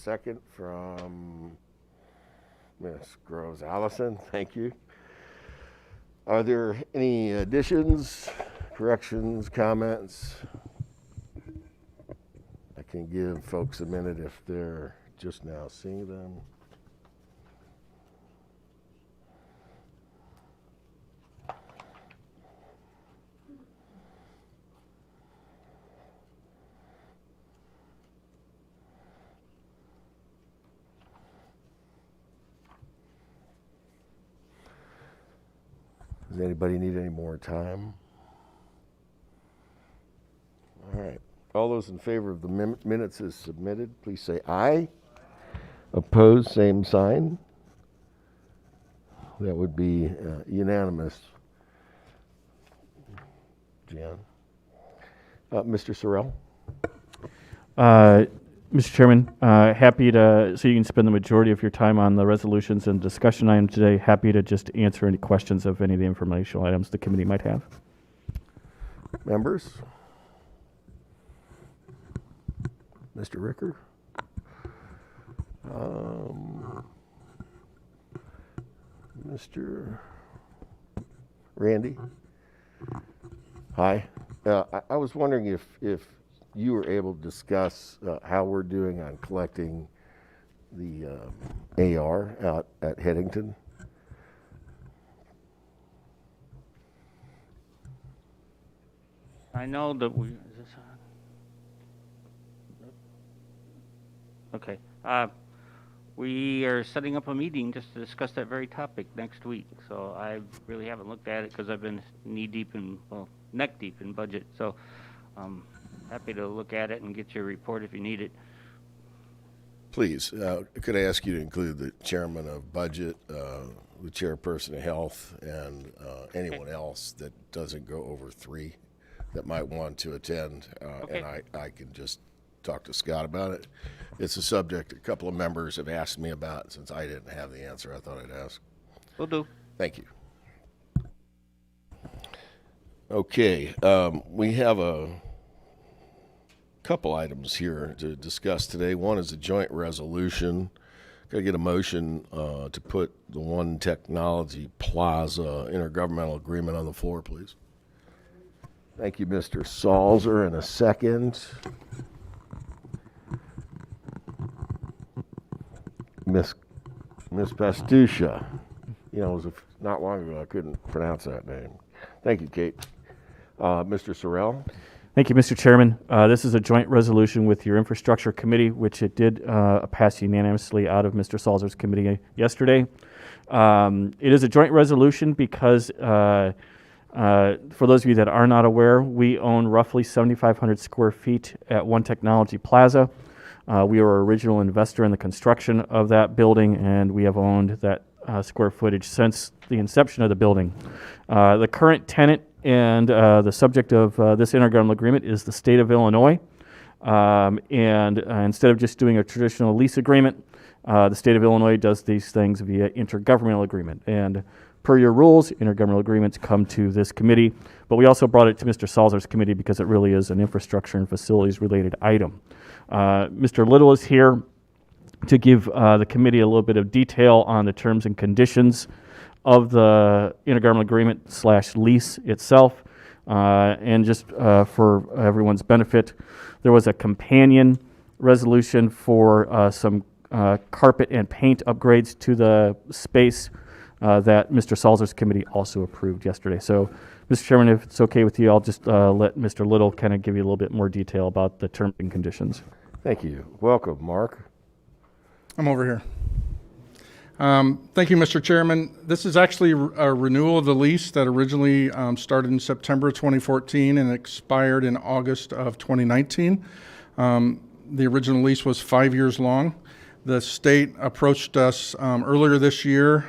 second from Ms. Groves Allison. Thank you. Are there any additions, corrections, comments? I can give folks a minute if they're just now seeing them. Does anybody need any more time? All right. All those in favor of the minutes as submitted, please say aye. Opposed, same sign. That would be unanimous. Jan. Mr. Sorrell? Mr. Chairman, happy to, so you can spend the majority of your time on the resolutions and discussion items today. Happy to just answer any questions of any of the informational items the committee might have. Members? Mr. Ricker? Mr. Randy? Hi. I was wondering if you were able to discuss how we're doing on collecting the AR out at Headington. I know that we, is this on? Okay. We are setting up a meeting just to discuss that very topic next week. So I really haven't looked at it because I've been knee deep in, well, neck deep in budget. So happy to look at it and get your report if you need it. Please, could I ask you to include the chairman of budget, the chairperson of health, and anyone else that doesn't go over 3 that might want to attend, Okay. and I can just talk to Scott about it. It's a subject a couple of members have asked me about. Since I didn't have the answer, I thought I'd ask. Will do. Thank you. Okay, we have a couple items here to discuss today. One is a joint resolution. Got to get a motion to put the One Technology Plaza intergovernmental agreement on the floor, please. Thank you, Mr. Salzer. And a second. Miss Pastusha. You know, it was not long ago I couldn't pronounce that name. Thank you, Kate. Mr. Sorrell. Thank you, Mr. Chairman. This is a joint resolution with your Infrastructure Committee, which it did pass unanimously out of Mr. Salzer's committee yesterday. It is a joint resolution because, for those of you that are not aware, we own roughly 7,500 square feet at One Technology Plaza. We were an original investor in the construction of that building, and we have owned that square footage since the inception of the building. The current tenant and the subject of this intergovernmental agreement is the state of Illinois. And instead of just doing a traditional lease agreement, the state of Illinois does these things via intergovernmental agreement. And per your rules, intergovernmental agreements come to this committee, but we also brought it to Mr. Salzer's committee because it really is an infrastructure and facilities related item. Mr. Little is here to give the committee a little bit of detail on the terms and conditions of the intergovernmental agreement / lease itself. And just for everyone's benefit, there was a companion resolution for some carpet and paint upgrades to the space that Mr. Salzer's committee also approved yesterday. So, Mr. Chairman, if it's okay with you, I'll just let Mr. Little kind of give you a little bit more detail about the terms and conditions. Thank you. Welcome, Mark. I'm over here. Thank you, Mr. Chairman. This is actually a renewal of the lease that originally started in September 2014 and expired in August of 2019. The original lease was 5 years long. The state approached us earlier this year.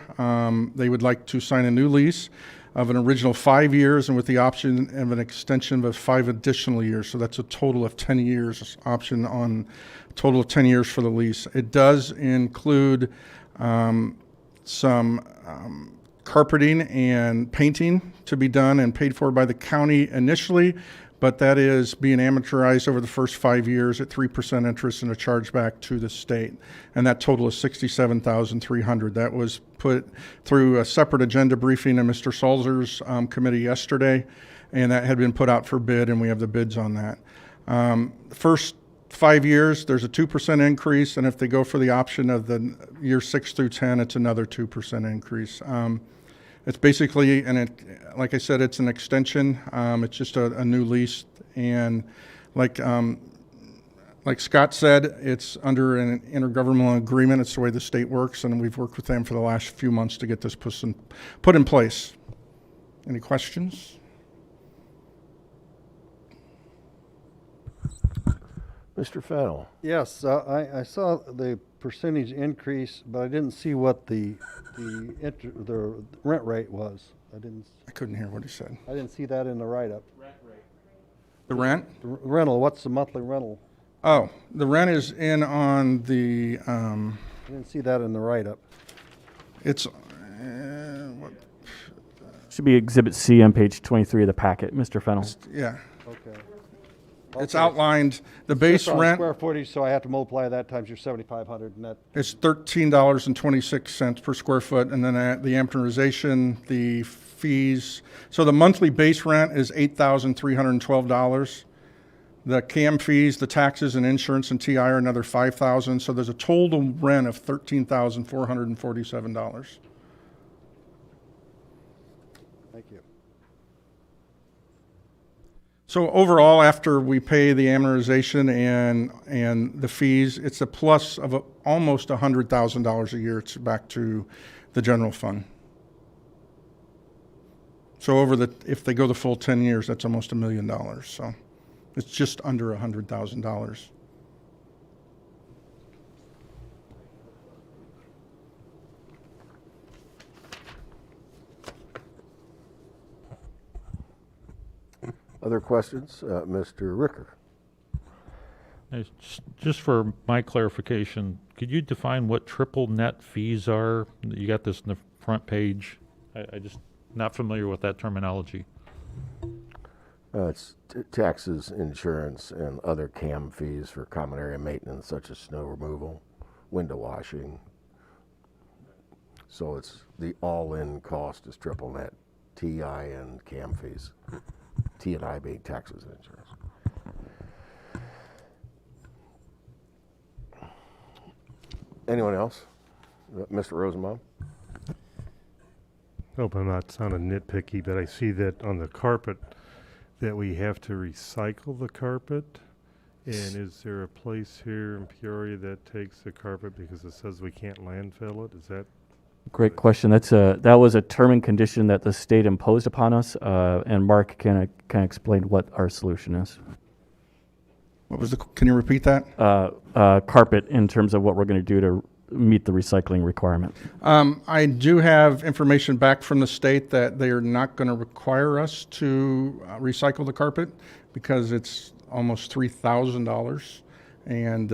They would like to sign a new lease of an original 5 years and with the option of an extension of 5 additional years. So that's a total of 10 years option on a total of 10 years for the lease. It does include some carpeting and painting to be done and paid for by the county initially, but that is being amortized over the first 5 years at 3% interest and a chargeback to the state. And that total is $67,300. That was put through a separate agenda briefing in Mr. Salzer's committee yesterday, and that had been put out for bid, and we have the bids on that. First 5 years, there's a 2% increase, and if they go for the option of the year 6 through 10, it's another 2% increase. It's basically, like I said, it's an extension. It's just a new lease, and like Scott said, it's under an intergovernmental agreement. It's the way the state works, and we've worked with them for the last few months to get this put in place. Any questions? Mr. Fennell. Yes, I saw the percentage increase, but I didn't see what the rent rate was. I couldn't hear what he said. I didn't see that in the write-up. The rent? The rental, what's the monthly rental? Oh, the rent is in on the, I didn't see that in the write-up. it's, Should be Exhibit C on page 23 of the packet, Mr. Fennell. yeah. Okay. It's Okay. outlined, the base Just on rent square footage, so I have to multiply that times your 7,500, and that, is $13.26 per square foot, and then the amortization, the fees. So the monthly base rent is $8,312. The CAM fees, the taxes and insurance and TI are another $5,000. So there's a total rent of $13,447. thank you. So overall, after we pay the amortization and the fees, it's a plus of almost $100,000 a year. It's back to the general fund. So if they go the full 10 years, that's almost $1 million. So it's just under $100,000. Other questions? Mr. Ricker. Just for my clarification, could you define what triple net fees are? You got this in the front page. I just not familiar with that terminology. It's taxes, insurance, and other CAM fees for common area maintenance, such as snow removal, window washing. So it's the all-in cost is triple net, TI and CAM fees. T&I being taxes and insurance. Anyone else? Mr. Rosenbaum? Hope I'm not sounding nitpicky, but I see that on the carpet that we have to recycle the carpet. And is there a place here in Peoria that takes the carpet because it says we can't landfill it? Is that? Great question. That was a term and condition that the state imposed upon us, and Mark can explain what our solution is. Can you repeat that? Carpet in terms of what we're going to do to meet the recycling requirement. I do have information back from the state that they are not going to require us to recycle the carpet because it's almost $3,000. And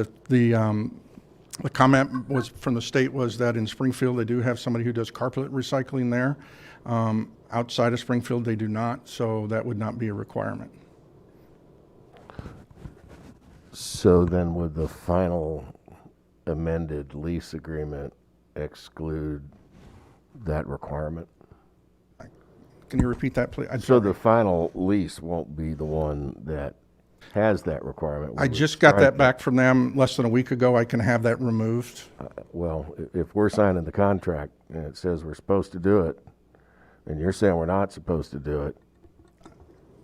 the comment was from the state was that in Springfield they do have somebody who does carpet recycling there. Outside of Springfield they do not, so that would not be a requirement. So then would the final amended lease agreement exclude that requirement? Can you repeat that, please? So the final lease won't be the one that has that requirement? I just got that back from them less than a week ago. I can have that removed. Well, if we're signing the contract and it says we're supposed to do it, and you're saying we're not supposed to do it,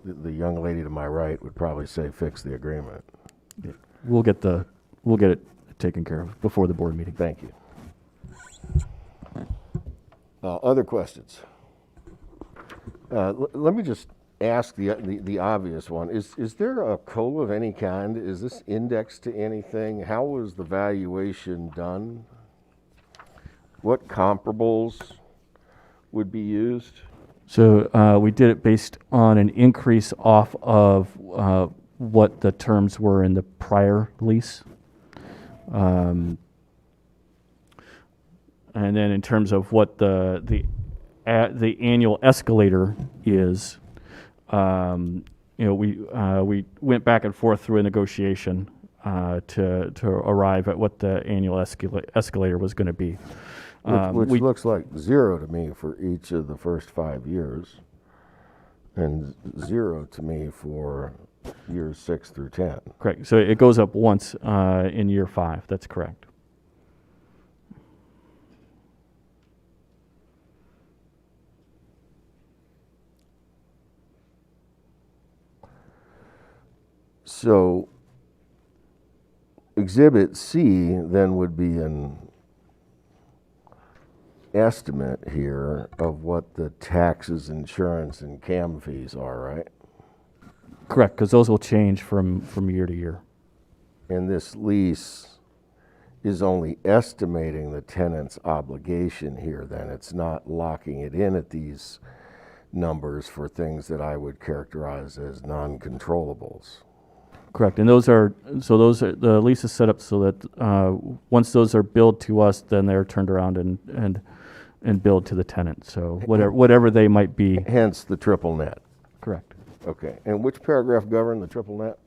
the young lady to my right would probably say fix the agreement. We'll get it taken care of before the board meeting. Thank you. Other questions? Let me just ask the obvious one. Is there a COLA of any kind? Is this indexed to anything? How was the valuation done? What comparables would be used? So we did it based on an increase off of what the terms were in the prior lease. And then in terms of what the annual escalator is, we went back and forth through a negotiation to arrive at what the annual escalator was going to be. Which looks like 0 to me for each of the first 5 years, and 0 to me for years 6 through 10. Correct. So it goes up once in year 5. That's correct. So Exhibit C then would be an estimate here of what the taxes, insurance, and CAM fees are, right? Correct, because those will change from year to year. And this lease is only estimating the tenant's obligation here, then. It's not locking it in at these numbers for things that I would characterize as non-controllables. Correct, and the lease is set up so that once those are billed to us, then they're turned around and billed to the tenant. So whatever they might be. Hence the triple net. Correct. Okay, and which paragraph govern the triple net?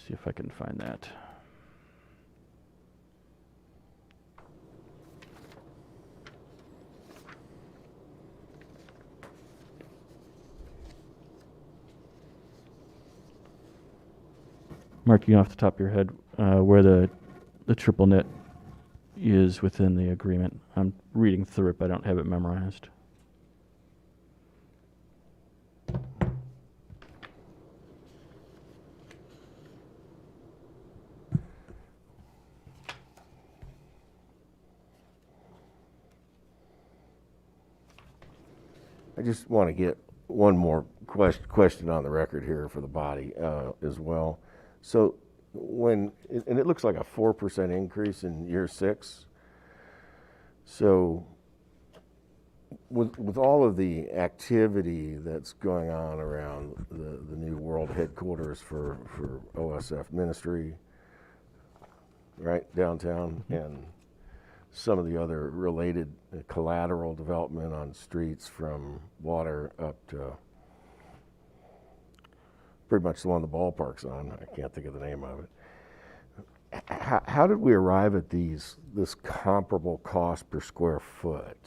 See if I can find that. Mark, you know off the top of your head where the triple net is within the agreement. I'm reading through it, but I don't have it memorized. I just want to get one more question on the record here for the body as well. So and it looks like a 4% increase in year 6. So with all of the activity that's going on around the new world headquarters for OSF ministry, right, downtown, and some of the other related collateral development on streets from water up to pretty much the one the ballpark's on. I can't think of the name of it. How did we arrive at this comparable cost per square foot?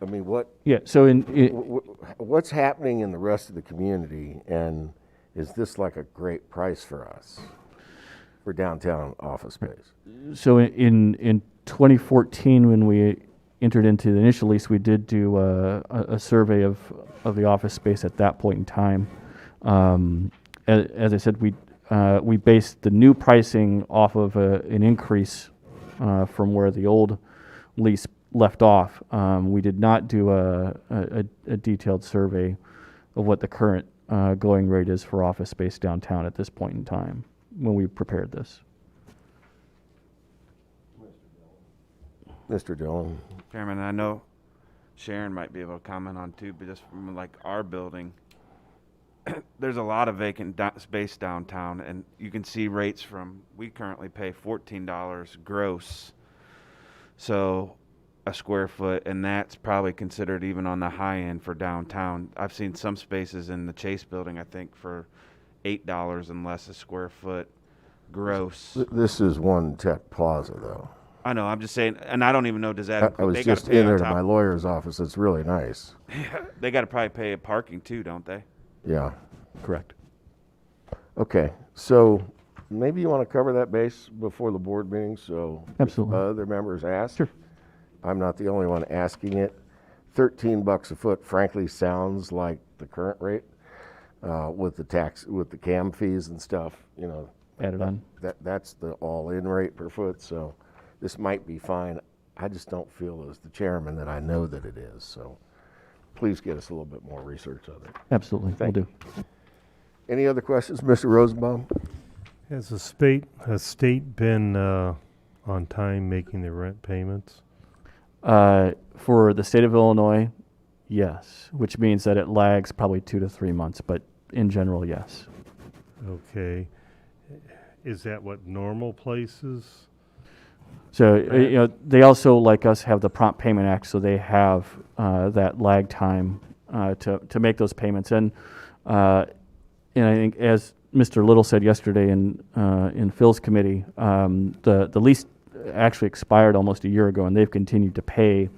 I mean, Yeah. So what's happening in the rest of the community, and is this like a great price for us for downtown office space? So in 2014, when we entered into the initial lease, we did do a survey of the office space at that point in time. As I said, we based the new pricing off of an increase from where the old lease left off. We did not do a detailed survey of what the current going rate is for office space downtown at this point in time when we prepared this. Mr. Dillon. Chairman, I know Sharon might be able to comment on too, but just from like our building, there's a lot of vacant space downtown, and you can see rates we currently pay $14 gross, so a square foot, and that's probably considered even on the high end for downtown. I've seen some spaces in the Chase building, I think, for $8 and less a square foot gross. This is One Tech Plaza, though. I know, I'm just saying, and I don't even know, does that I was they gotta just pay in on there to top- my lawyer's office. It's really nice. They got to probably pay a parking too, don't they? Yeah. Correct. Okay, so maybe you want to cover that base before the board meeting, so Absolutely. other members ask. Sure. I'm not the only one asking it. $13 a foot, frankly, sounds like the current rate with the CAM fees and stuff. You know, Added on. that's the all-in rate per foot. So this might be fine. I just don't feel as the chairman that I know that it is. So please get us a little bit more research on it. Absolutely. Thank Will do. Any other questions, Mr. Rosenbaum? Has the state been on time making the rent payments? For the state of Illinois, yes, which means that it lags probably 2 to 3 months, but in general, yes. Okay. Is that what normal places So, they also, like us, have the Prompt Payment Act, so they have that lag time to make those payments. And I think, as Mr. Little said yesterday in Phil's committee, the lease actually expired almost a year ago, and they've continued to pay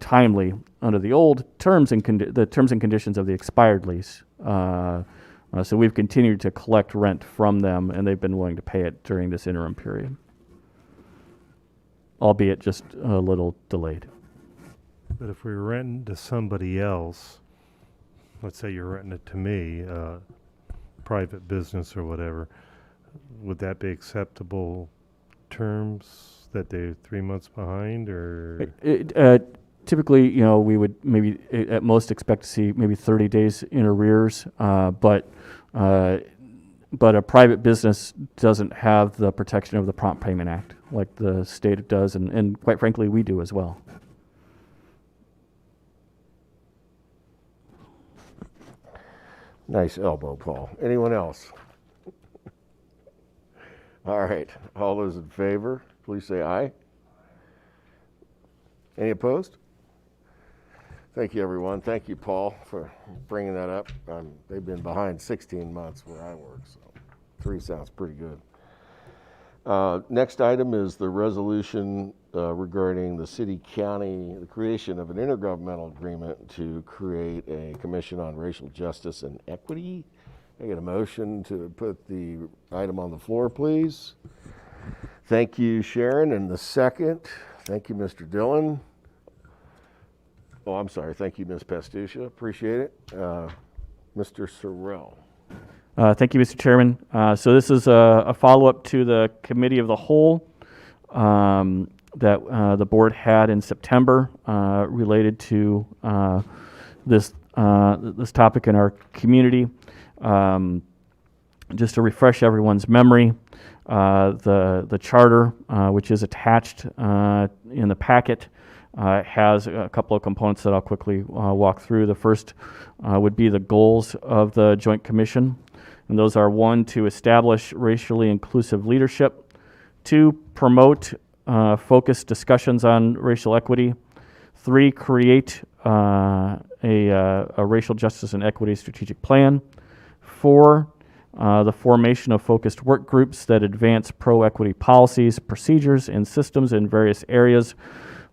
timely under the old terms and the terms and conditions of the expired lease. So we've continued to collect rent from them, and they've been willing to pay it during this interim period, albeit just a little delayed. But if we were renting to somebody else, let's say you're renting it to me, private business or whatever, would that be acceptable terms that they're 3 months behind, or? Typically, we would maybe at most expect to see maybe 30 days in arrears, but a private business doesn't have the protection of the Prompt Payment Act like the state does, and quite frankly, we do as well. Nice elbow, Paul. Anyone else? All right. All those in favor, please say aye. Any opposed? Thank you, everyone. Thank you, Paul, for bringing that up. They've been behind 16 months where I work, so 3 sounds pretty good. Next item is the resolution regarding the the creation of an intergovernmental agreement to create a Commission on Racial Justice and Equity. I get a motion to put the item on the floor, please. Thank you, Sharon. And the second, thank you, Mr. Dillon. Oh, I'm sorry. Thank you, Ms. Pastucia. Appreciate it. Mr. Sorrell. Thank you, Mr. Chairman. So this is a follow-up to the Committee of the Whole that the board had in September related to this topic in our community. Just to refresh everyone's memory, the charter, which is attached in the packet, has a couple of components that I'll quickly walk through. The first would be the goals of the Joint Commission, and those are: 1, to establish racially inclusive leadership; 2, promote focused discussions on racial equity; 3, create a racial justice and equity strategic plan; 4, the formation of focused work groups that advance pro-equity policies, procedures, and systems in various areas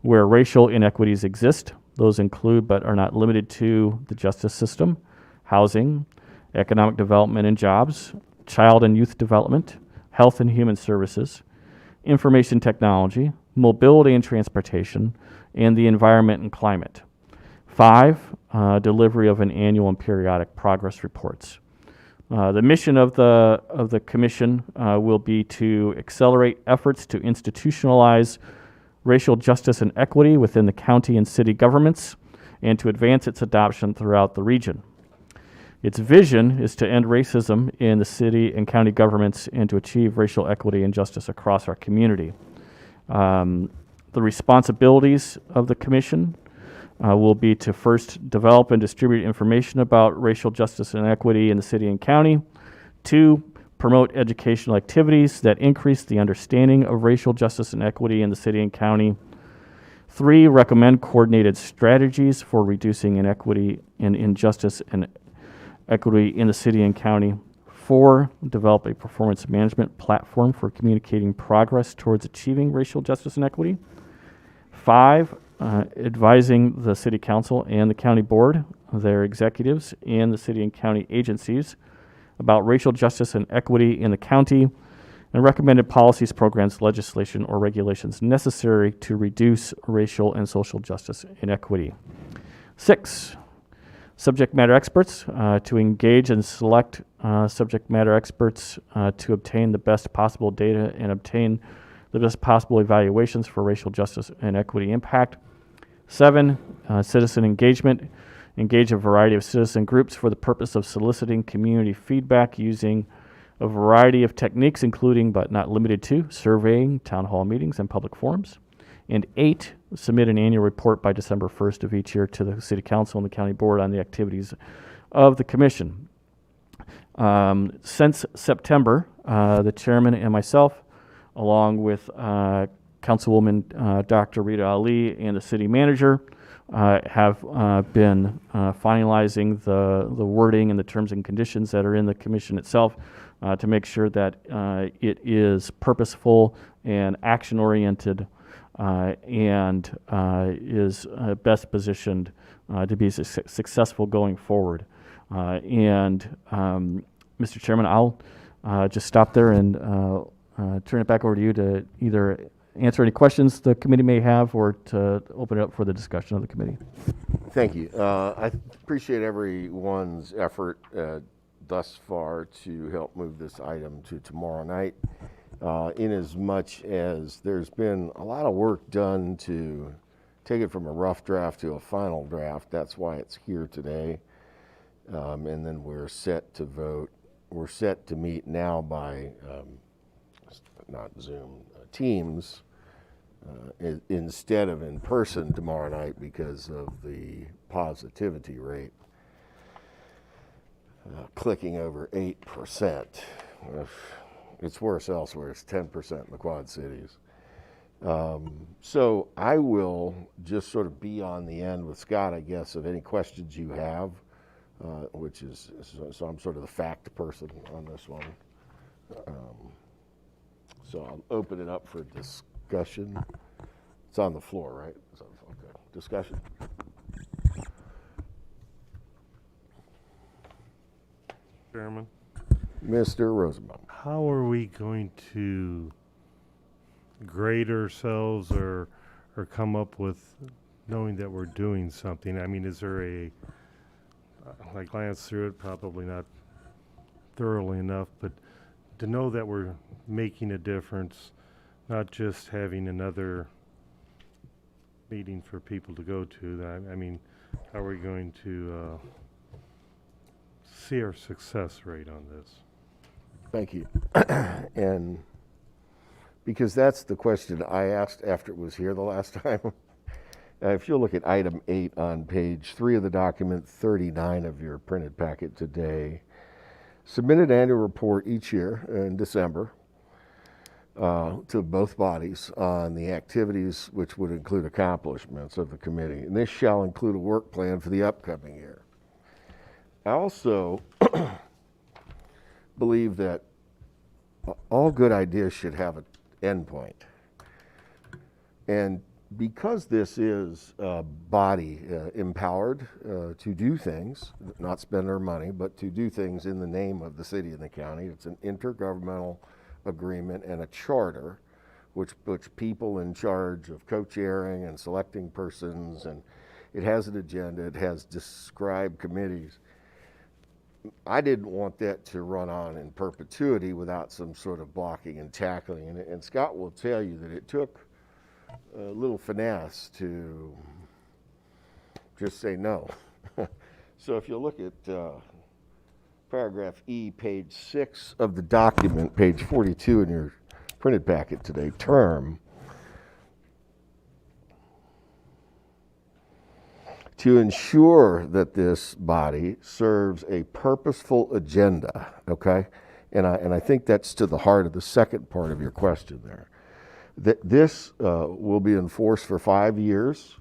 where racial inequities exist. Those include, but are not limited to, the justice system, housing, economic development and jobs, child and youth development, health and human services, information technology, mobility and transportation, and the environment and climate. 5, delivery of an annual and periodic progress reports. The mission of the commission will be to accelerate efforts to institutionalize racial justice and equity within the county and city governments, and to advance its adoption throughout the region. Its vision is to end racism in the city and county governments and to achieve racial equity and justice across our community. The responsibilities of the commission will be to first develop and distribute information about racial justice and equity in the city and county; 2, promote educational activities that increase the understanding of racial justice and equity in the city and county; 3, recommend coordinated strategies for reducing inequity and injustice and equity in the city and county; 4, develop a performance management platform for communicating progress towards achieving racial justice and equity; 5, advising the city council and the county board, their executives, and the city and county agencies about racial justice and equity in the county, and recommended policies, programs, legislation, or regulations necessary to reduce racial and social justice inequity. 6, subject matter experts, to engage and select subject matter experts to obtain the best possible data and obtain the best possible evaluations for racial justice and equity impact. 7, citizen engagement. Engage a variety of citizen groups for the purpose of soliciting community feedback using a variety of techniques, including but not limited to surveying, town hall meetings, and public forums. And 8, submit an annual report by December 1st of each year to the city council and the county board on the activities of the commission. Since September, the chairman and myself along with Councilwoman Dr. Rita Ali and the city manager, have been finalizing the wording and the terms and conditions that are in the commission itself to make sure that it is purposeful and action-oriented and is best positioned to be successful going forward. Mr. Chairman, I'll just stop there and turn it back over to you to either answer any questions the committee may have or to open it up for the discussion of the committee. Thank you. I appreciate everyone's effort thus far to help move this item to tomorrow night. In as much as there's been a lot of work done to take it from a rough draft to a final draft, that's why it's here today. And then we're set to vote. We're set to meet now by, not Zoom, Teams, instead of in person tomorrow night because of the positivity rate clicking over 8%. It's worse elsewhere. It's 10% in the Quad Cities. So I will just sort of be on the end with Scott, I guess, of any questions you have, which is, so I'm sort of the fact person on this one. So I'll open it up for discussion. It's on the floor, right? So, okay. Discussion. Chairman, Mr. Rosenbaum. how are we going to grade ourselves or come up with knowing that we're doing something? I mean, is there a, I glanced through it, probably not thoroughly enough, but to know that we're making a difference, not just having another meeting for people to go to. I mean, how are we going to see our success rate on this? Thank you. And because that's the question I asked after it was here the last time. If you'll look at item 8 on page 3 of the document, 39 of your printed packet today, submitted annual report each year in December to both bodies on the activities which would include accomplishments of the committee. And this shall include a work plan for the upcoming year. I also believe that all good ideas should have an endpoint. And because this is a body empowered to do things, not spend our money, but to do things in the name of the city and the county, it's an intergovernmental agreement and a charter which puts people in charge of co-chairing and selecting persons, and it has an agenda, it has described committees. I didn't want that to run on in perpetuity without some sort of blocking and tackling. And Scott will tell you that it took a little finesse to just say no. So if you look at paragraph E, page 6 of the document, page 42 in your printed packet today, term, to ensure that this body serves a purposeful agenda, okay? And I think that's to the heart of the second part of your question there. That this will be enforced for 5 years.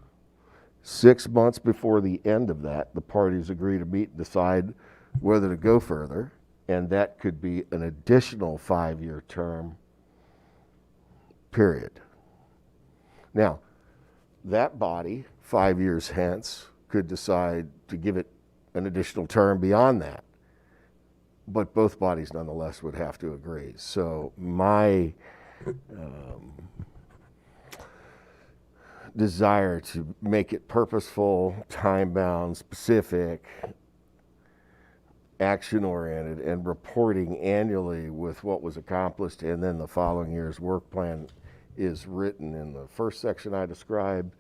6 months before the end of that, the parties agree to meet and decide whether to go further, and that could be an additional 5-year term, period. Now, that body, 5 years hence, could decide to give it an additional term beyond that. But both bodies nonetheless would have to agree. So my desire to make it purposeful, time-bound, specific, action-oriented, and reporting annually with what was accomplished and then the following year's work plan is written in the first section I described,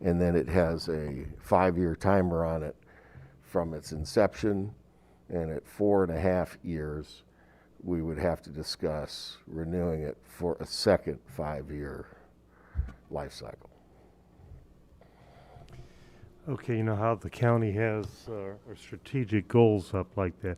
and then it has a 5-year timer on it from its inception, and at 4.5 years, we would have to discuss renewing it for a second 5-year life cycle. Okay, you know how the county has our strategic goals up like that.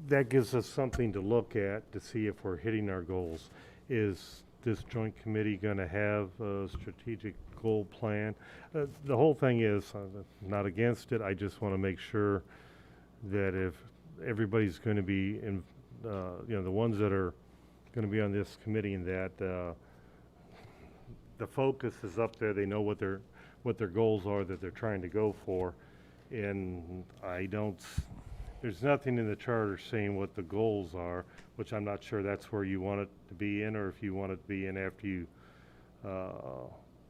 That gives us something to look at to see if we're hitting our goals. is this joint committee going to have a strategic goal plan? The whole thing is, I'm not against it, I just want to make sure that if everybody's going to be in, the ones that are going to be on this committee, and that the focus is up there, they know what their goals are that they're trying to go for. And there's nothing in the charter saying what the goals are, which I'm not sure that's where you want it to be in, or if you want it to be in after you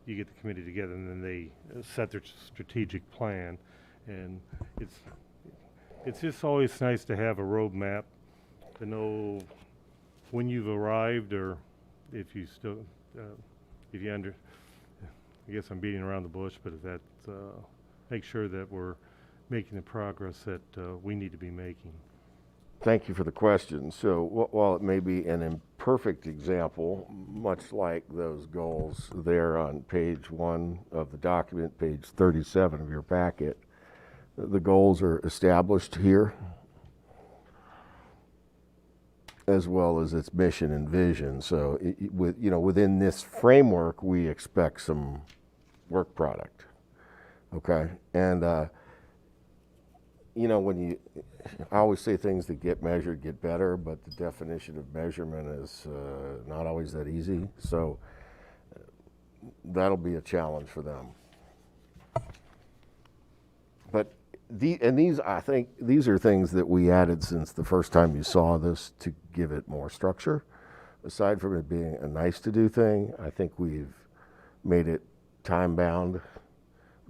get the committee together and then they set their strategic plan. And it's just always nice to have a roadmap to know when you've arrived, or if you still, I guess I'm beating around the bush, but if that's, make sure that we're making the progress that we need to be making. Thank you for the question. So while it may be an imperfect example, much like those goals there on page 1 of the document, page 37 of your packet, the goals are established here, as well as its mission and vision. So within this framework, we expect some work product. Okay, and I always say things that get measured get better, but the definition of measurement is not always that easy. So that'll be a challenge for them. But I think these are things that we added since the first time you saw this to give it more structure. Aside from it being a nice to do thing, I think we've made it time bound,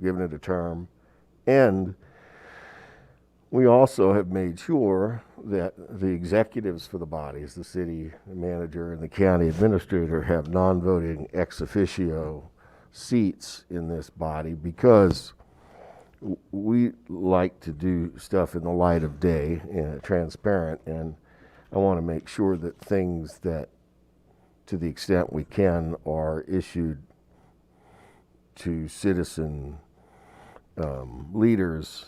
given it a term, and we also have made sure that the executives for the bodies, the city manager and the county administrator, have non-voting ex officio seats in this body, because we like to do stuff in the light of day, transparent, and I want to make sure that things that, to the extent we can, are issued to citizen leaders,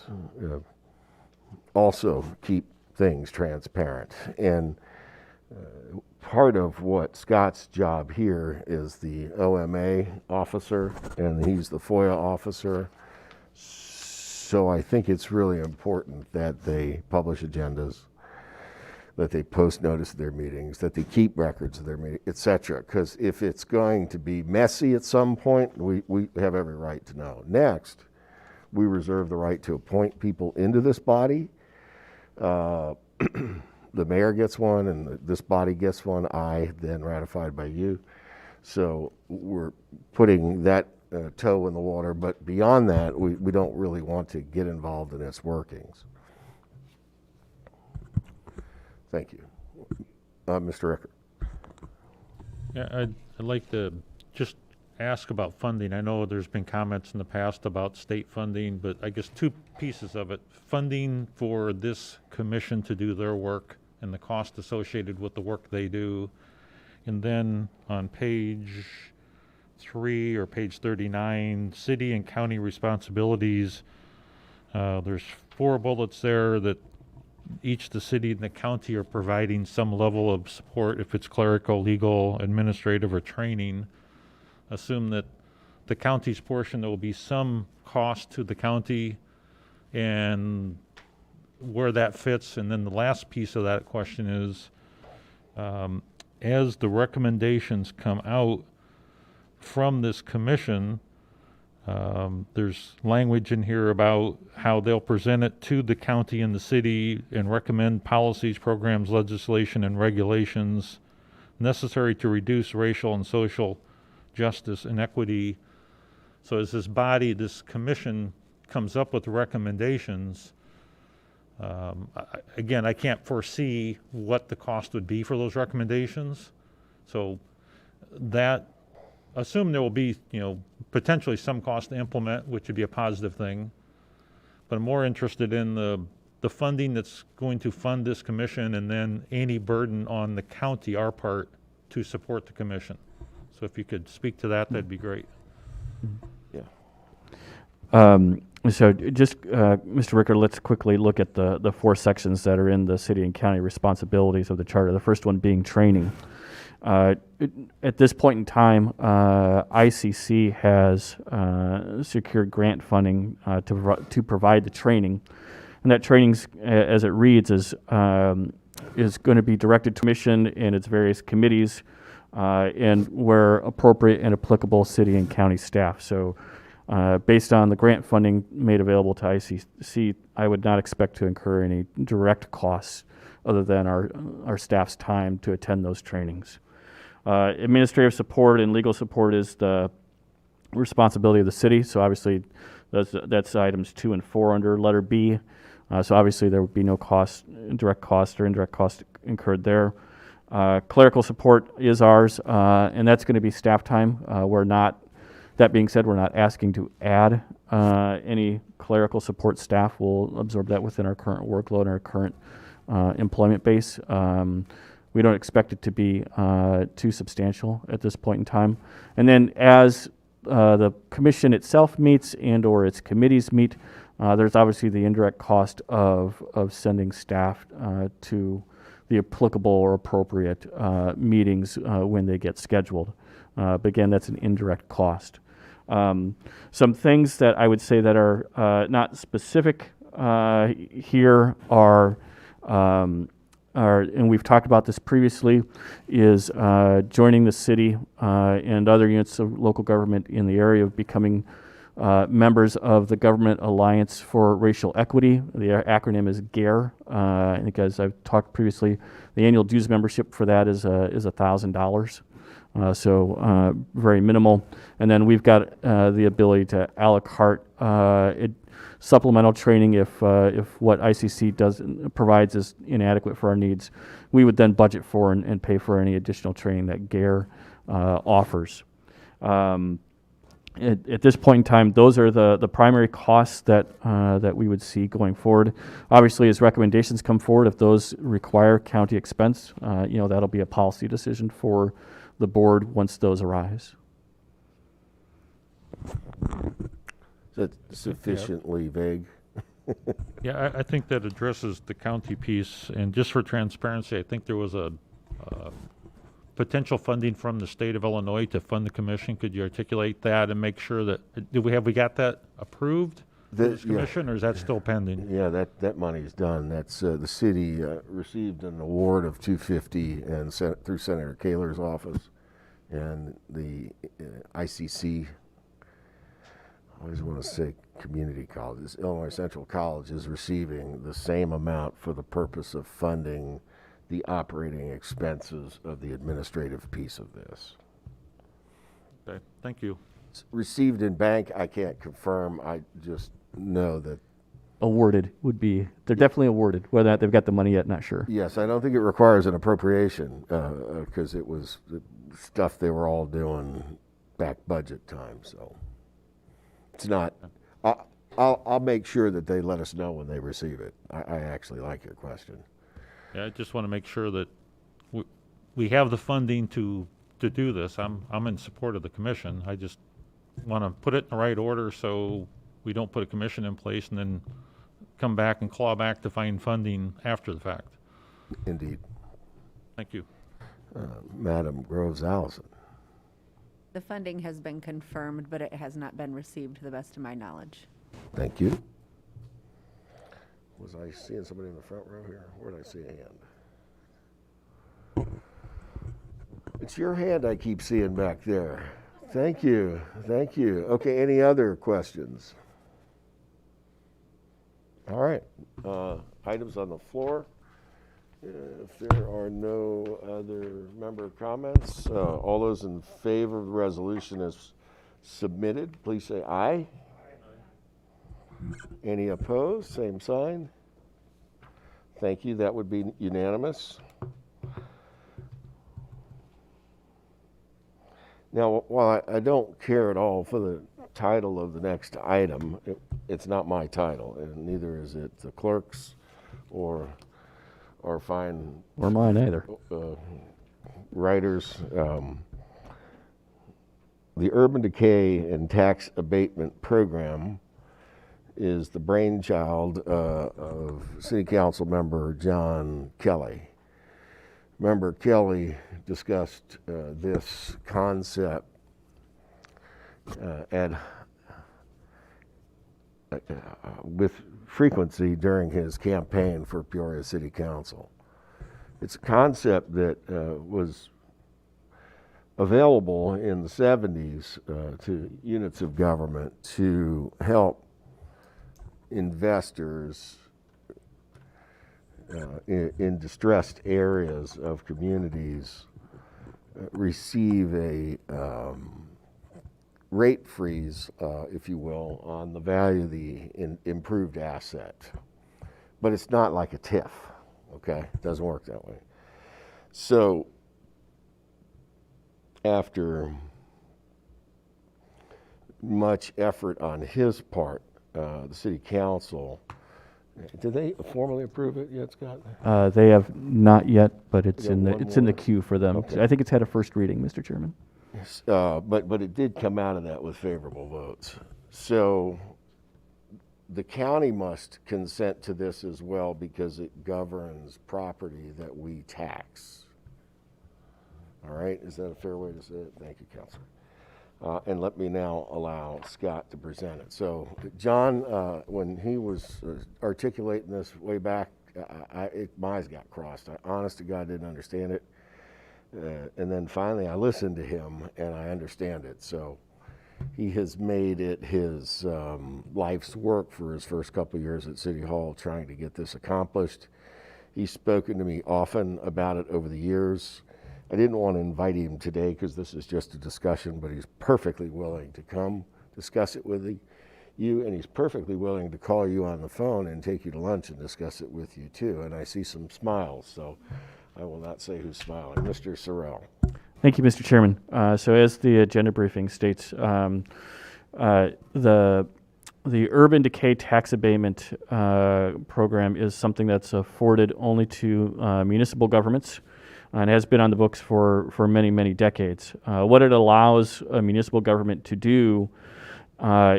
also keep things transparent. And part of what Scott's job here is the OMA officer, and he's the FOIA officer. So I think it's really important that they publish agendas, that they post notice of their meetings, that they keep records of their meetings, et cetera. Because if it's going to be messy at some point, we have every right to know. Next, we reserve the right to appoint people into this body. The mayor gets one, and this body gets one, then ratified by you. So we're putting that toe in the water, but beyond that, we don't really want to get involved in its workings. Thank you. Mr. Eckert. Yeah, I'd like to just ask about funding. I know there's been comments in the past about state funding, but I guess two pieces of it. Funding for this commission to do their work and the cost associated with the work they do. And then on page 3 or page 39, city and county responsibilities, there's 4 bullets there that each the city and the county are providing some level of support, if it's clerical, legal, administrative, or training. Assume that the county's portion, there will be some cost to the county and where that fits. And then the last piece of that question is, as the recommendations come out from this commission, there's language in here about how they'll present it to the county and the city and recommend policies, programs, legislation, and regulations necessary to reduce racial and social justice and equity. So as this body, this commission, comes up with recommendations, again, I can't foresee what the cost would be for those recommendations. So that, assume there will be, potentially some cost to implement, which would be a positive thing. But I'm more interested in the funding that's going to fund this commission, and then any burden on the county, our part, to support the commission. So if you could speak to that, that'd be great. Yeah. So just, Mr. Ricker, let's quickly look at the four sections that are in the city and county responsibilities of the charter. The first one being training. At this point in time, ICC has secured grant funding to provide the training, and that training, as it reads, is going to be directed to commission and its various committees, and where appropriate and applicable, city and county staff. So, based on the grant funding made available to ICC, I would not expect to incur any direct costs other than our staff's time to attend those trainings. Administrative support and legal support is the responsibility of the city. So obviously, that's items 2 and 4 under letter B. So obviously, there would be no cost, direct cost or indirect cost incurred there. Clerical support is ours, and that's going to be staff time. That being said, we're not asking to add any clerical support staff. We'll absorb that within our current workload and our current employment base. We don't expect it to be too substantial at this point in time. And then as the commission itself meets and or its committees meet, there's obviously the indirect cost of sending staff to the applicable or appropriate meetings when they get scheduled. But again, that's an indirect cost. Some things that I would say that are not specific here are, and we've talked about this previously, is joining the city and other units of local government in the area of becoming members of the Government Alliance for Racial Equity. The acronym is GARE. I think, as I've talked previously, the annual dues membership for that is $1,000. So very minimal. And then we've got the ability to a la carte supplemental training if what ICC provides is inadequate for our needs. We would then budget for and pay for any additional training that GARE offers. At this point in time, those are the primary costs that we would see going forward. Obviously, as recommendations come forward, if those require county expense, that'll be a policy decision for the board once those arise. Is that sufficiently vague? Yeah, I think that addresses the county piece, and just for transparency, I think there was a potential funding from the state of Illinois to fund the commission. Could you articulate that and make sure that, we got that approved for this commission, or is that still pending? Yeah, that money's done. That's the city received an award of $250 and through Senator Kaler's office, and the ICC. I always want to say community colleges. Illinois Central College is receiving the same amount for the purpose of funding the operating expenses of the administrative piece of this. Okay, thank you. It's received in bank, I can't confirm. I just know that. Awarded would be, they're definitely awarded. Whether or not they've got the money yet, not sure. Yes, I don't think it requires an appropriation because it was the stuff they were all doing back budget time. So it's not. I'll make sure that they let us know when they receive it. I actually like your question. Yeah, I just want to make sure that we have the funding to do this. I'm in support of the commission. I just want to put it in the right order so we don't put a commission in place and then come back and claw back to find funding after the fact. Indeed. Thank you. Madam Groves Allison. The funding has been confirmed, but it has not been received to the best of my knowledge. Thank you. Was I seeing somebody in the front row here? Where did I see a hand? It's your hand I keep seeing back there. Thank you. Thank you. Okay, any other questions? All right. Items on the floor. If there are no other member comments, all those in favor of the resolution as submitted, please say aye. Any opposed? Same sign. Thank you. That would be unanimous. Now, while I don't care at all for the title of the next item, it's not my title, and neither is it the clerk's or fine Or mine either. writers. The Urban Decay and Tax Abatement Program is the brainchild of City Council member John Kelly. Member Kelly discussed this concept with frequency during his campaign for Peoria City Council. It's a concept that was available in the 70s to units of government to help investors in distressed areas of communities receive a rate freeze, if you will, on the value of the improved asset. But it's not like a TIF, okay? It doesn't work that way. So after much effort on his part, the city council, did they formally approve it yet, Scott? They have not yet, but it's Yeah, in the one it's in the more. queue for them. Okay. I think it's had a first reading, Mr. Chairman. But it did come out of that with favorable votes. So the county must consent to this as well because it governs property that we tax. All right, is that a fair way to say it? Thank you, Councilor. And let me now allow Scott to present it. So John, when he was articulating this way back, my eyes got crossed. I honest to God didn't understand it. And then finally I listened to him and I understand it. So he has made it his life's work for his first couple of years at City Hall trying to get this accomplished. He's spoken to me often about it over the years. I didn't want to invite him today because this is just a discussion, but he's perfectly willing to come discuss it with you, and he's perfectly willing to call you on the phone and take you to lunch and discuss it with you too. And I see some smiles, so I will not say who's smiling. Mr. Sorrell. Thank you, Mr. Chairman. So as the agenda briefing states, the urban decay tax abatement program is something that's afforded only to municipal governments and has been on the books for many, many decades. What it allows a municipal government to do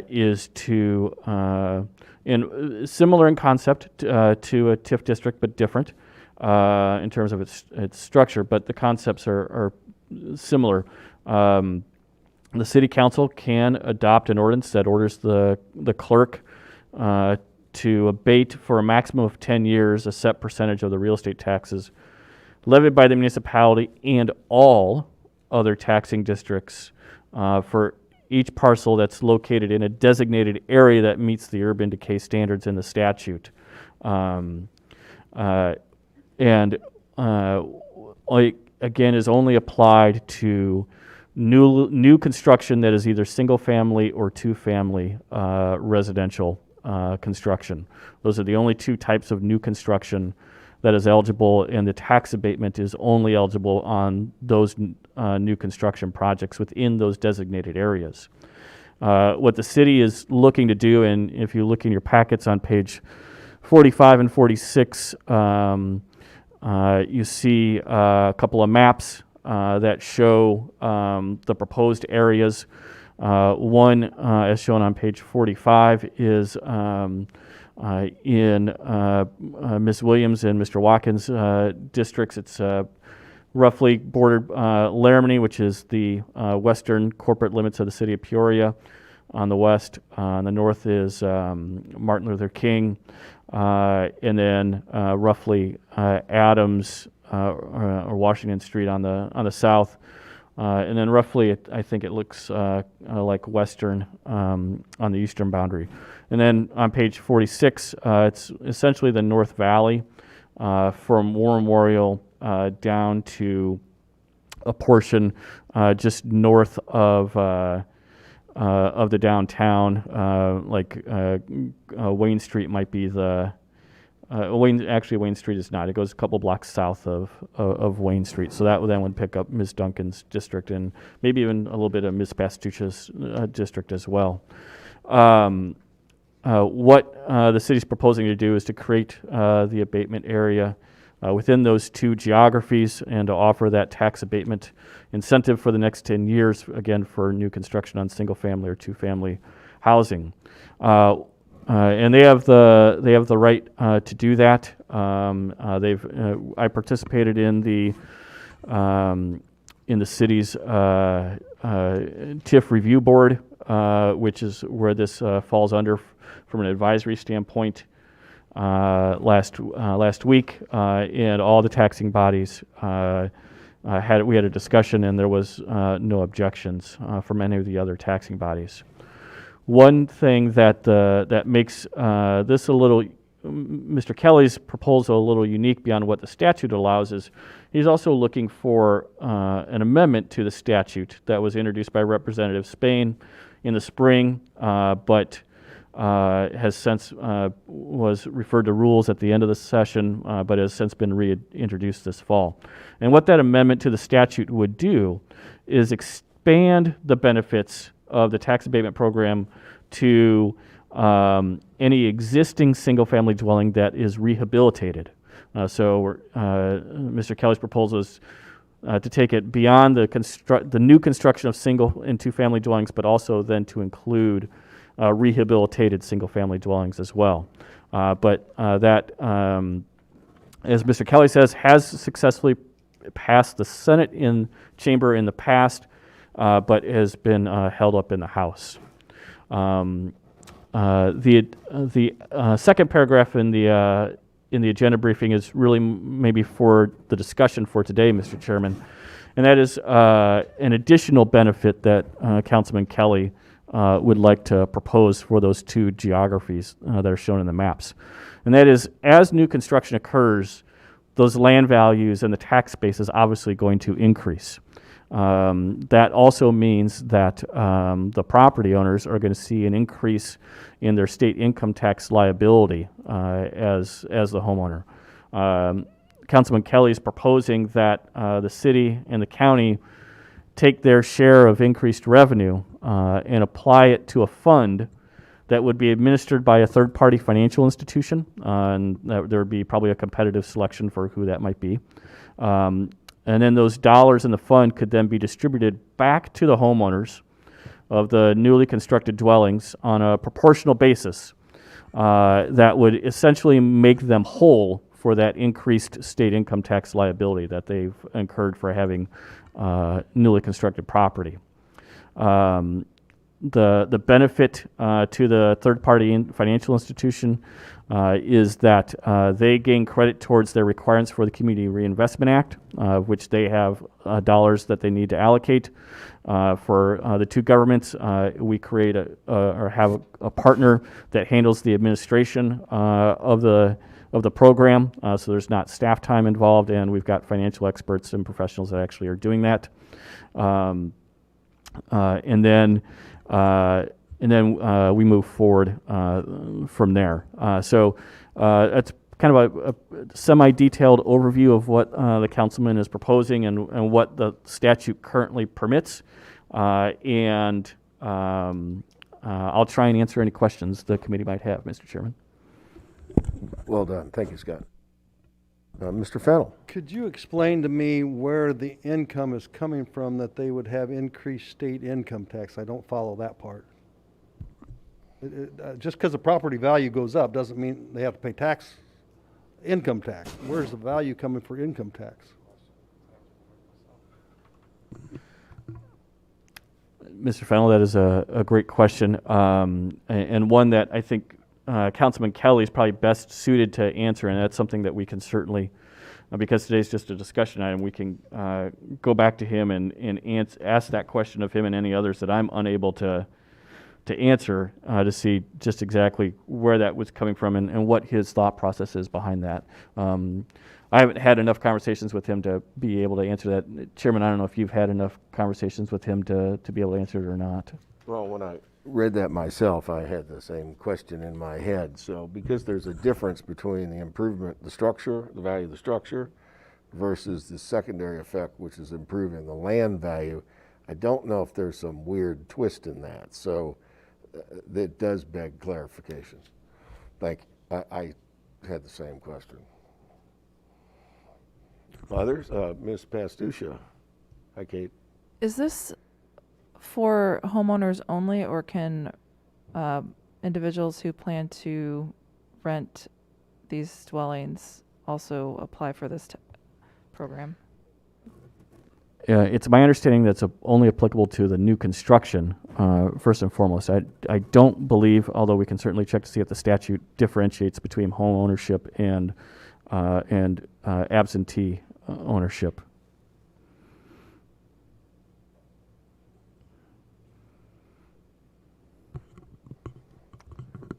is to, similar in concept to a TIF district, but different in terms of its structure, but the concepts are similar. The city council can adopt an ordinance that orders the clerk to abate for a maximum of 10 years a set percentage of the real estate taxes levied by the municipality and all other taxing districts for each parcel that's located in a designated area that meets the urban decay standards in the statute. Again, is only applied to new construction that is either single family or two family residential construction. Those are the only two types of new construction that is eligible, and the tax abatement is only eligible on those new construction projects within those designated areas. What the city is looking to do, and if you look in your packets on page 45 and 46, you see a couple of maps that show the proposed areas. One, as shown on page 45, is in Ms. Williams and Mr. Watkins districts. It's roughly bordered Laramie, which is the western corporate limits of the city of Peoria on the west. On the north is Martin Luther King, and then roughly Adams or Washington Street on the south. And then roughly, I think it looks like western on the eastern boundary. And then on page 46, it's essentially the North Valley from War Memorial down to a portion just north of the downtown, Wayne Street might be the Wayne Street is not. It goes a couple blocks south of Wayne Street. So that then would pick up Ms. Duncan's district and maybe even a little bit of Ms. Pastucha's district as well. What the city's proposing to do is to create the abatement area within those two geographies and to offer that tax abatement incentive for the next 10 years, again, for new construction on single family or two family housing. And they have the right to do that. I participated in the city's TIF review board, which is where this falls under from an advisory standpoint. Last week, and all the taxing bodies we had a discussion, and there was no objections from any of the other taxing bodies. One thing that makes this a little, Mr. Kelly's proposal a little unique beyond what the statute allows is he's also looking for an amendment to the statute that was introduced by Representative Spain in the spring, but has since was referred to rules at the end of the session, but has since been reintroduced this fall. And what that amendment to the statute would do is expand the benefits of the tax abatement program to any existing single-family dwelling that is rehabilitated. Mr. Kelly's proposal is to take it beyond the new construction of single and two-family dwellings, but also then to include rehabilitated single-family dwellings as well. But that, as Mr. Kelly says, has successfully passed the Senate chamber in the past, but has been held up in the House. The second paragraph in the agenda briefing is really maybe for the discussion for today, Mr. Chairman, and that is an additional benefit that Councilman Kelly would like to propose for those two geographies that are shown in the maps. And that is, as new construction occurs, those land values and the tax base is obviously going to increase. That also means that the property owners are going to see an increase in their state income tax liability as the homeowner. Councilman Kelly is proposing that the city and the county take their share of increased revenue and apply it to a fund that would be administered by a third-party financial institution, and there would be probably a competitive selection for who that might be. And then those dollars in the fund could then be distributed back to the homeowners of the newly constructed dwellings on a proportional basis that would essentially make them whole for that increased state income tax liability that they've incurred for having newly constructed property. The benefit to the third-party financial institution is that they gain credit towards their requirements for the Community Reinvestment Act, which they have dollars that they need to allocate. For the two governments, we create or have a partner that handles the administration of the program, so there's not staff time involved, and we've got financial experts and professionals that actually are doing that. And then we move forward from there. So that's kind of a semi-detailed overview of what the councilman is proposing and what the statute currently permits. I'll try and answer any questions the committee might have, Mr. Chairman. Well done. Thank you, Scott. Mr. Fennell. Could you explain to me where the income is coming from that they would have increased state income tax? I don't follow that part. Just because the property value goes up doesn't mean they have to pay income tax. Where's the value coming for income tax? Mr. Fennell, that is a great question, and one that I think Councilman Kelly is probably best suited to answer, and that's something that we can certainly, because today's just a discussion item, we can go back to him and ask that question of him and any others that I'm unable to answer to see just exactly where that was coming from and what his thought process is behind that. I haven't had enough conversations with him to be able to answer that. Chairman, I don't know if you've had enough conversations with him to be able to answer it or not. Well, when I read that myself, I had the same question in my head. So because there's a difference between the improvement, the structure, the value of the structure, versus the secondary effect, which is improving the land value, I don't know if there's some weird twist in that. So that does beg clarification. Thank you. I had the same question. Others? Ms. Pastucha. Hi, Kate. Is this for homeowners only, or can individuals who plan to rent these dwellings also apply for this program? It's my understanding that's only applicable to the new construction, first and foremost. I don't believe, although we can certainly check to see if the statute differentiates between home ownership and absentee ownership.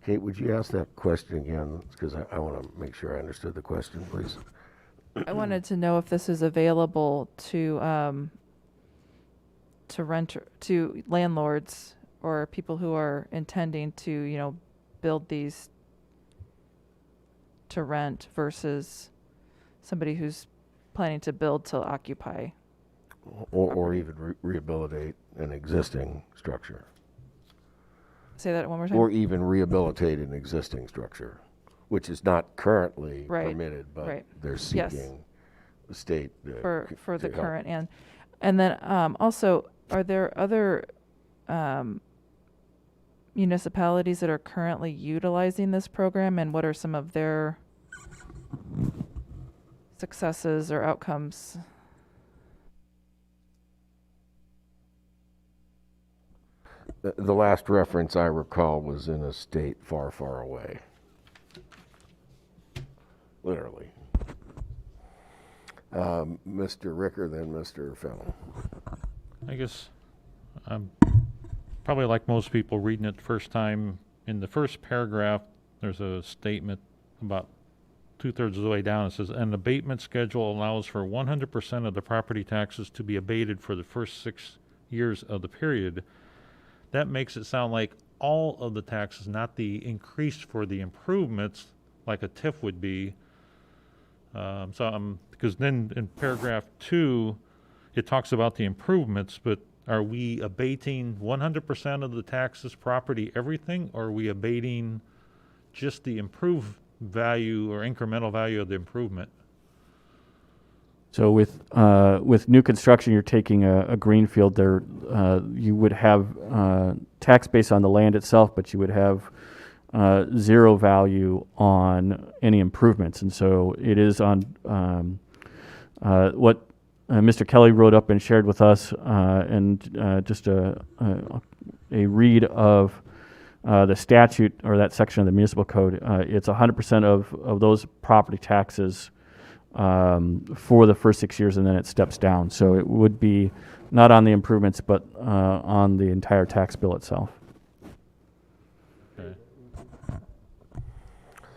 Kate, would you ask that question again? Because I want to make sure I understood the question, please. I wanted to know if this is available to rent to landlords or people who are intending to, build these to rent versus somebody who's planning to build to occupy. Or even rehabilitate an existing structure. Say that one more time. Or even rehabilitate an existing structure, which is not currently Right, permitted, but right. they're Yes. seeking the state for the to help. current and then also, are there other municipalities that are currently utilizing this program, and what are some of their successes or outcomes? The last reference I recall was in a state far, far away. Literally. Mr. Ricker, then Mr. Fennell. I guess I'm probably like most people reading it the first time. In the first paragraph, there's a statement about 2/3 of the way down. It says, an abatement schedule allows for 100% of the property taxes to be abated for the first 6 years of the period. That makes it sound like all of the taxes, not the increase for the improvements like a TIF would be. Because then in paragraph 2, it talks about the improvements, but are we abating 100% of the taxes, property, everything, or are we abating just the improved value or incremental value of the improvement? So with new construction, you're taking a greenfield there. You would have tax base on the land itself, but you would have zero value on any improvements. And so it is on what Mr. Kelly wrote up and shared with us, and just a read of the statute or that section of the municipal code. It's 100% of those property taxes for the first 6 years, and then it steps down. So it would be not on the improvements, but on the entire tax bill itself. Okay.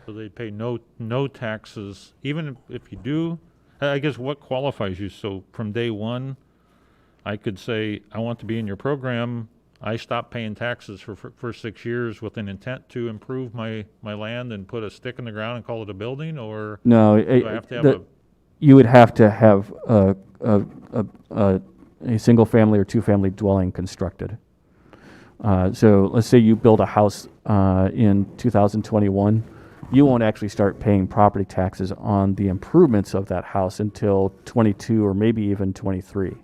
So they pay no taxes, even if you do. I guess what qualifies you? So from day one, I could say, I want to be in your program. I stop paying taxes for 6 years with an intent to improve my land and put a stick in the ground and call it a building, or No, do I have to have you would have to have a single family or two family dwelling constructed. So let's say you build a house in 2021. You won't actually start paying property taxes on the improvements of that house until 22 or maybe even 23.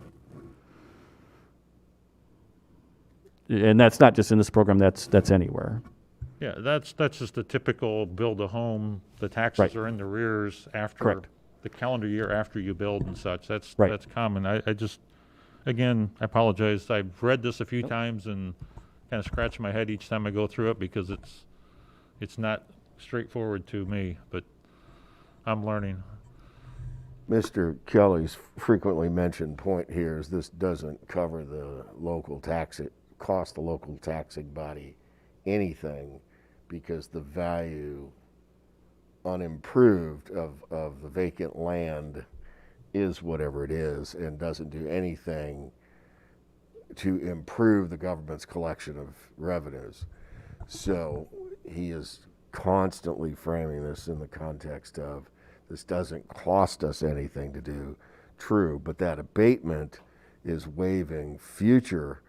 And that's not just in this program, that's anywhere. Yeah, that's just the typical build a home. The taxes Right. are in the rears after Correct. the calendar year after you build and such. That's Right. that's common. I just, again, I apologize. I've read this a few times and kind of scratch my head each time I go through it because it's not straightforward to me, but I'm learning. Mr. Kelly's frequently mentioned point here is this doesn't cover the local cost the local taxing body anything, because the value unimproved of the vacant land is whatever it is, and doesn't do anything to improve the government's collection of revenues. So he is constantly framing this in the context of this doesn't cost us anything to do. True, but that abatement is waiving future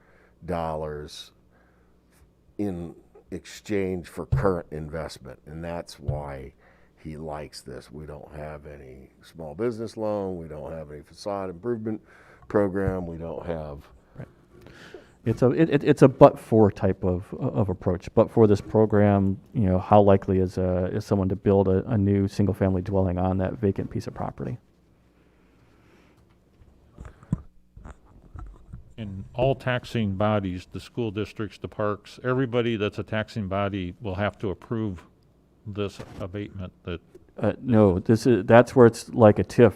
dollars in exchange for current investment, and that's why he likes this. We don't have any small business loan, we don't have any facade improvement program, we don't have It's a but-for type of approach. But for this program, how likely is someone to build a new single-family dwelling on that vacant piece of property? In all taxing bodies, the school districts, the parks, everybody that's a taxing body will have to approve this abatement that, No, that's where it's like a TIF.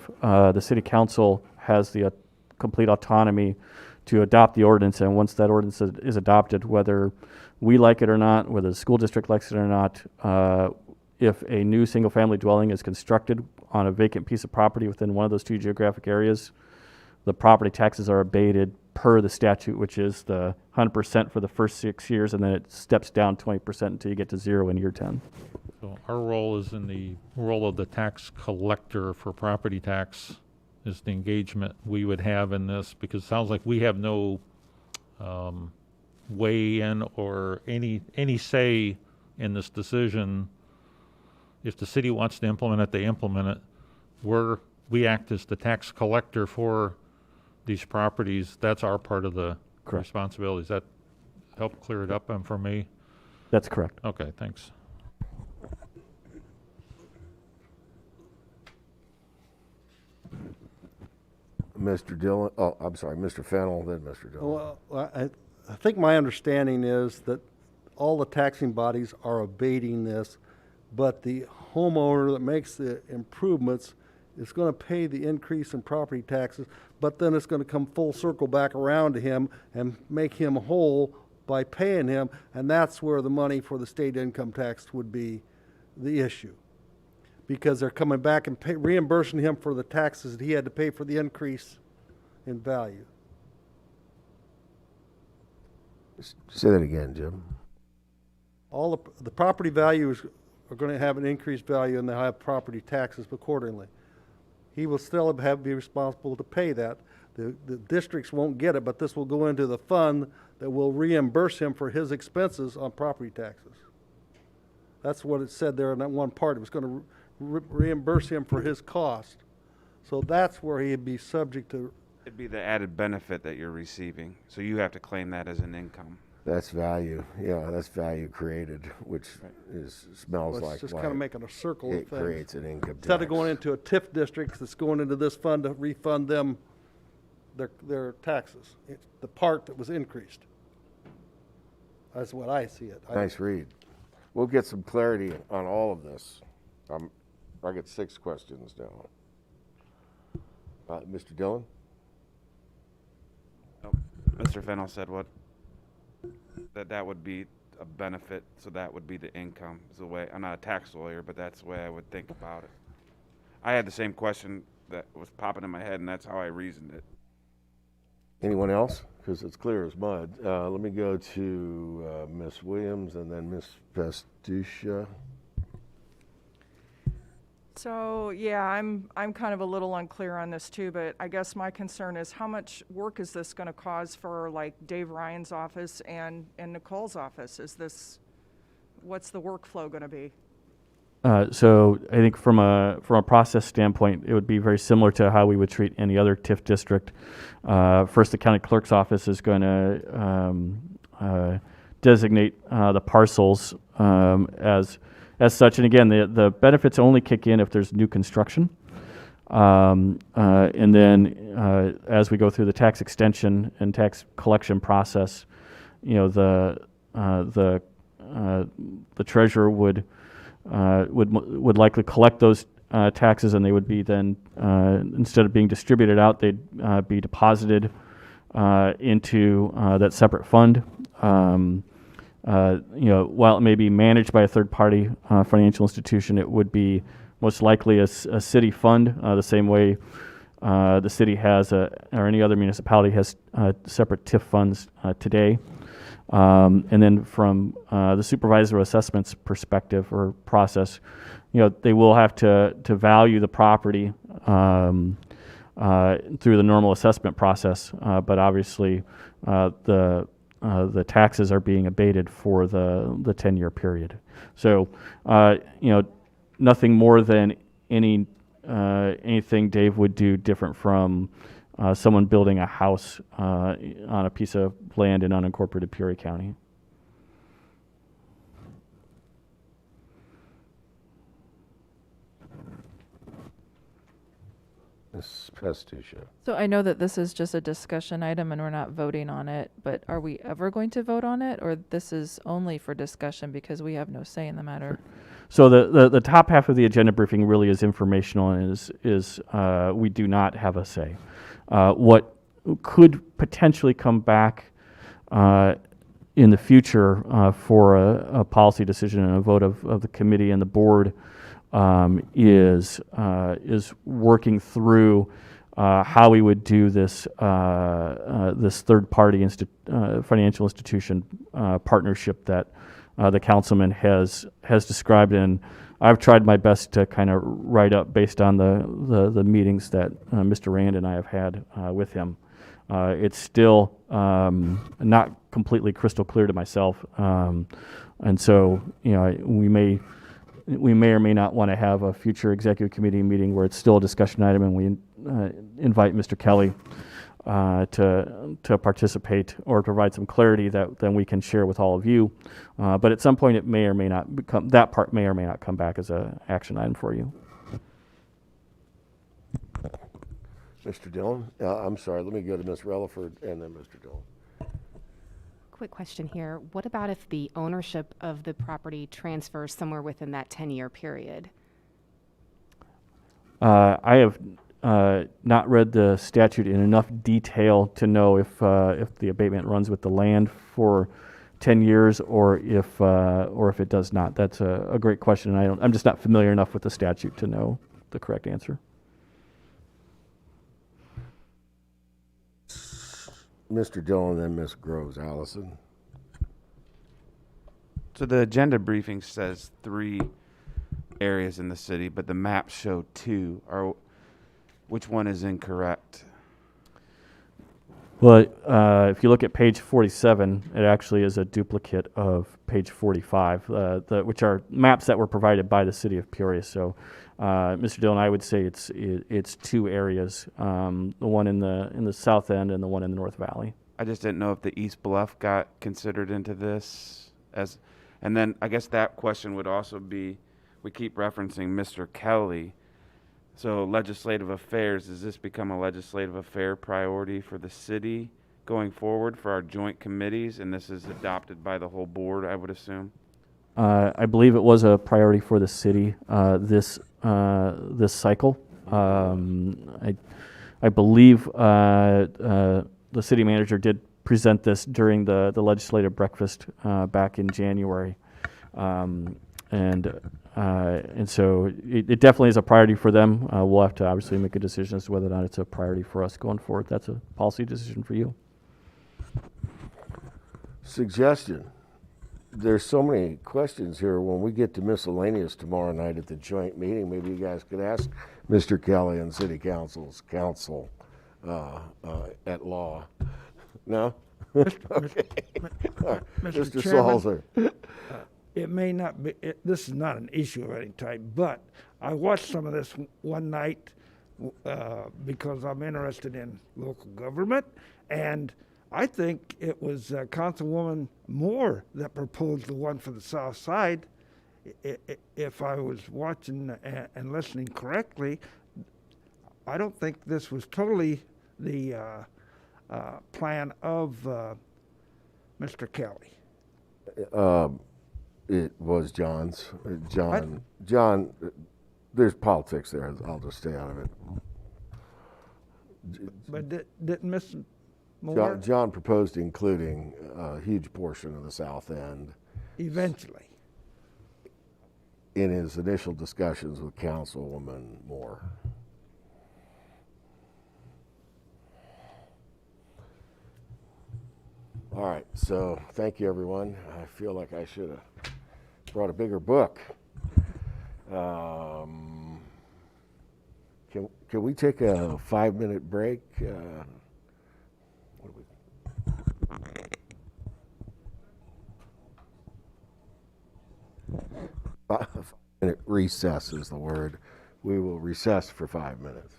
The city council has the complete autonomy to adopt the ordinance, and once that ordinance is adopted, whether we like it or not, whether the school district likes it or not, if a new single-family dwelling is constructed on a vacant piece of property within one of those two geographic areas, the property taxes are abated per the statute, which is the 100% for the first 6 years, and then it steps down 20% until you get to 0 in year 10. so our role is in the role of the tax collector for property tax is the engagement we would have in this, because it sounds like we have no weigh in or any say in this decision. If the city wants to implement it, they implement it. We act as the tax collector for these properties. That's our part of the Correct. responsibilities. That help clear it up for me? That's correct. Okay, thanks. Mr. Dillon, oh, I'm sorry, Mr. Fennell, then Mr. Dillon. Well, I think my understanding is that all the taxing bodies are abating this, but the homeowner that makes the improvements is going to pay the increase in property taxes, but then it's going to come full circle back around to him and make him whole by paying him, and that's where the money for the state income tax would be the issue. Because they're coming back and reimbursing him for the taxes that he had to pay for the increase in value. Say that again, Jim. All the property values are going to have an increased value, and they'll have property taxes accordingly. He will still be responsible to pay that. The districts won't get it, but this will go into the fund that will reimburse him for his expenses on property taxes. That's what it said there in that one part. It was going to reimburse him for his cost. So that's where he'd be subject to. It'd be the added benefit that you're receiving, so you have to claim that as an income. That's value. Yeah, that's value created, which smells It's like just why kind of making a circle of it things. creates an income tax. Instead of going into a TIF district that's going into this fund to refund them their taxes. It's the part that was increased. That's what I see it. Nice read. We'll get some clarity on all of this. I got 6 questions now. Mr. Dillon? Oh, Mr. Fennell said that would be a benefit, so that would be the income. Is the way, I'm not a tax lawyer, but that's the way I would think about it. I had the same question that was popping in my head, and that's how I reasoned it. Anyone else? Because it's clear as mud. Let me go to Ms. Williams and then Ms. Pastucha. So, yeah, I'm kind of a little unclear on this too, but I guess my concern is how much work is this going to cause for like Dave Ryan's office and Nicole's office? What's the workflow going to be? So I think from a process standpoint, it would be very similar to how we would treat any other TIF district. First, the county clerk's office is going to designate the parcels as such. And again, the benefits only kick in if there's new construction. And then as we go through the tax extension and tax collection process, the treasurer would likely collect those taxes, and they would be then instead of being distributed out, they'd be deposited into that separate fund. While it may be managed by a third-party financial institution, it would be most likely a city fund, the same way the city has or any other municipality has separate TIF funds today. And then from the supervisor assessments perspective or process, they will have to value the property through the normal assessment process, but obviously the taxes are being abated for the 10-year period. So, nothing more than anything Dave would do different from someone building a house on a piece of land in unincorporated Peoria County. Ms. Pastuccia. So I know that this is just a discussion item and we're not voting on it, but are we ever going to vote on it, or this is only for discussion because we have no say in the matter? So the top half of the agenda briefing really is informational and is we do not have a say. What could potentially come back in the future for a policy decision and a vote of the committee and the board is working through how we would do this this third-party financial institution partnership that the councilman has described, and I've tried my best to kind of write up based on the meetings that Mr. Rand and I have had with him. It's still not completely crystal clear to myself, and so we may or may not want to have a future executive committee meeting where it's still a discussion item, and we invite Mr. Kelly to participate or provide some clarity that then we can share with all of you. But at some point, it may or may not become, that part may or may not come back as an action item for you. Mr. Dillon? I'm sorry, let me go to Ms. Relaford and then Mr. Dillon. Quick question here. What about if the ownership of the property transfers somewhere within that 10-year period? I have not read the statute in enough detail to know if the abatement runs with the land for 10 years or if it does not. That's a great question, and I'm just not familiar enough with the statute to know the correct answer. Mr. Dillon, then Ms. Groves. Allison? So the agenda briefing says 3 areas in the city, but the maps show 2. Which one is incorrect? Well, if you look at page 47, it actually is a duplicate of page 45, which are maps that were provided by the city of Peoria. So, Mr. Dillon, I would say it's 2 areas, the one in the south end and the one in the North Valley. I just didn't know if the East Bluff got considered into this and then I guess that question would also be, we keep referencing Mr. Kelly. So legislative affairs, does this become a legislative affair priority for the city going forward for our joint committees? And this is adopted by the whole board, I would assume? I believe it was a priority for the city this cycle. I believe the city manager did present this during the legislative breakfast back in January, and so it definitely is a priority for them. We'll have to obviously make a decision as to whether or not it's a priority for us going forward. That's a policy decision for you. Suggestion. There's so many questions here. When we get to miscellaneous tomorrow night at the joint meeting, maybe you guys could ask Mr. Kelly and City Council's counsel at law. No? Okay. Mr. Chairman, Salzer. It may not be, this is not an issue of any type, but I watched some of this one night because I'm interested in local government, and I think it was Councilwoman Moore that proposed the one for the south side. If I was watching and listening correctly, I don't think this was totally the plan of Mr. Kelly. It was John's. John, there's politics there. I'll just stay out of it. But didn't Ms. Moore? John proposed including a huge portion of the south end. Eventually. In his initial discussions with Councilwoman Moore. All right, so thank you, everyone. I feel like I should have brought a bigger book. Can we take a 5-minute break? What do we... 5-minute recess is the word. We will recess for 5 minutes.